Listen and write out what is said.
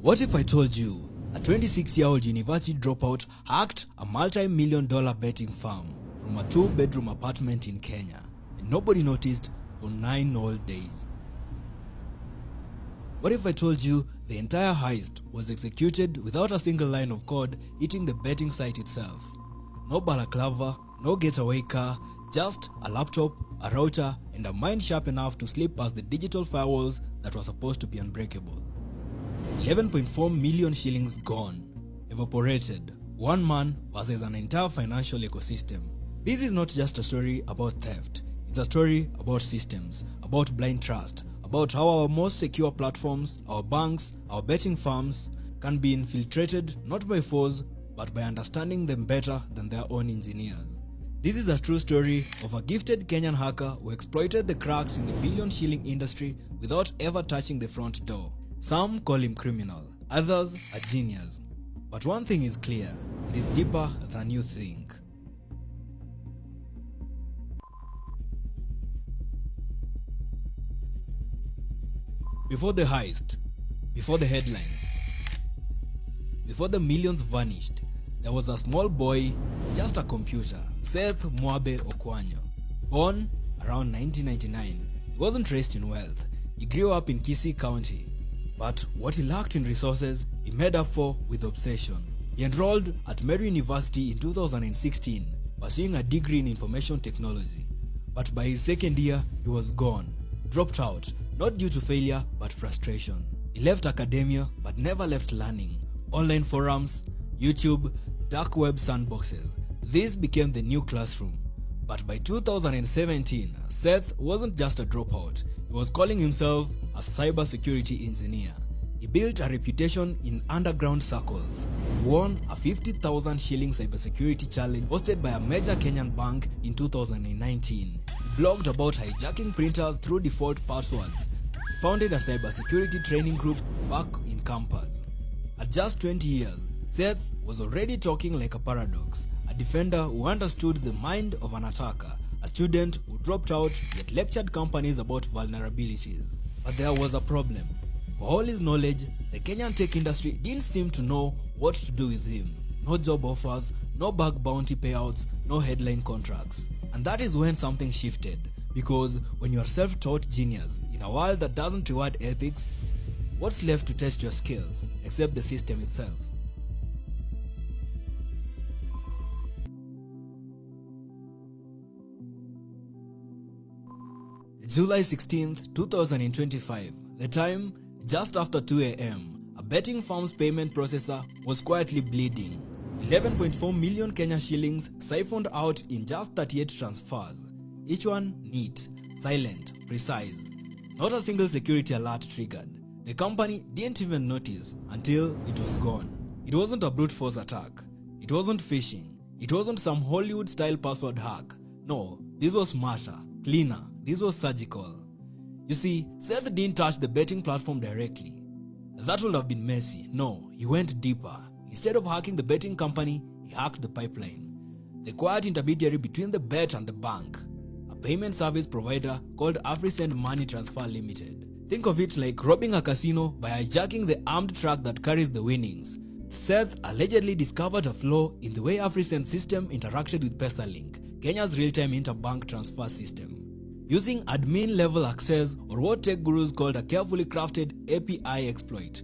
What if I told you a 26-year-old university dropout hacked a multi-million-dollar betting farm from a 2-bedroom apartment in Kenya, and nobody noticed for 9 whole days? What if I told you the entire heist was executed without a single line of code hitting the betting site itself? No balaclava, no getaway car, just a laptop, a router, and a mind sharp enough to slip past the digital firewalls that were supposed to be unbreakable. 11.4 million shillings gone, evaporated. One man versus an entire financial ecosystem. This is not just a story about theft. It's a story about systems, about blind trust, about how our most secure platforms, our banks, our betting firms can be infiltrated not by foes, but by understanding them better than their own engineers. This is a true story of a gifted Kenyan hacker who exploited the cracks in the billion-shilling industry without ever touching the front door. Some call him criminal, others a genius. But one thing is clear, it is deeper than you think. Before the heist, before the headlines, before the millions vanished, there was a small boy, just a computer, Seth Mwabe Okwanyo. Born around 1999, he wasn't raised in wealth. He grew up in Kisii County. But what he lacked in resources, he made up for with obsession. He enrolled at Mary University in 2016, pursuing a degree in information technology. But by his second year, he was gone, dropped out, not due to failure, but frustration. He left academia, but never left learning. Online forums, YouTube, dark web sandboxes. This became the new classroom. But by 2017, Seth wasn't just a dropout. He was calling himself a cybersecurity engineer. He built a reputation in underground circles. He won a 50,000 shilling cybersecurity challenge hosted by a major Kenyan bank in 2019. He blogged about hijacking printers through default passwords. He founded a cybersecurity training group back in campus. At just 20 years, Seth was already talking like a paradox, a defender who understood the mind of an attacker, a student who dropped out yet lectured companies about vulnerabilities. But there was a problem. For all his knowledge, the Kenyan tech industry didn't seem to know what to do with him. No job offers, no bug bounty payouts, no headline contracts. And that is when something shifted. Because when you are self-taught genius in a world that doesn't reward ethics, what's left to test your skills except the system itself? July 16th, 2025. The time, just after 2 a.m. A betting firm's payment processor was quietly bleeding. 11.4 million Kenya shillings siphoned out in just 38 transfers. Each one neat, silent, precise. Not a single security alert triggered. The company didn't even notice until it was gone. It wasn't a brute force attack. It wasn't phishing. It wasn't some Hollywood-style password hack. No, this was smarter, cleaner. This was surgical. You see, Seth didn't touch the betting platform directly. That would have been messy. No, he went deeper. Instead of hacking the betting company, he hacked the pipeline. The quiet intermediary between the bet and the bank. A payment service provider called AfriSend Money Transfer Limited. Think of it like robbing a casino by hijacking the armed truck that carries the winnings. Seth allegedly discovered a flaw in the way AfriSend's system interacted with PesaLink, Kenya's real-time interbank transfer system. Using admin-level access, or what tech gurus called a carefully crafted API exploit,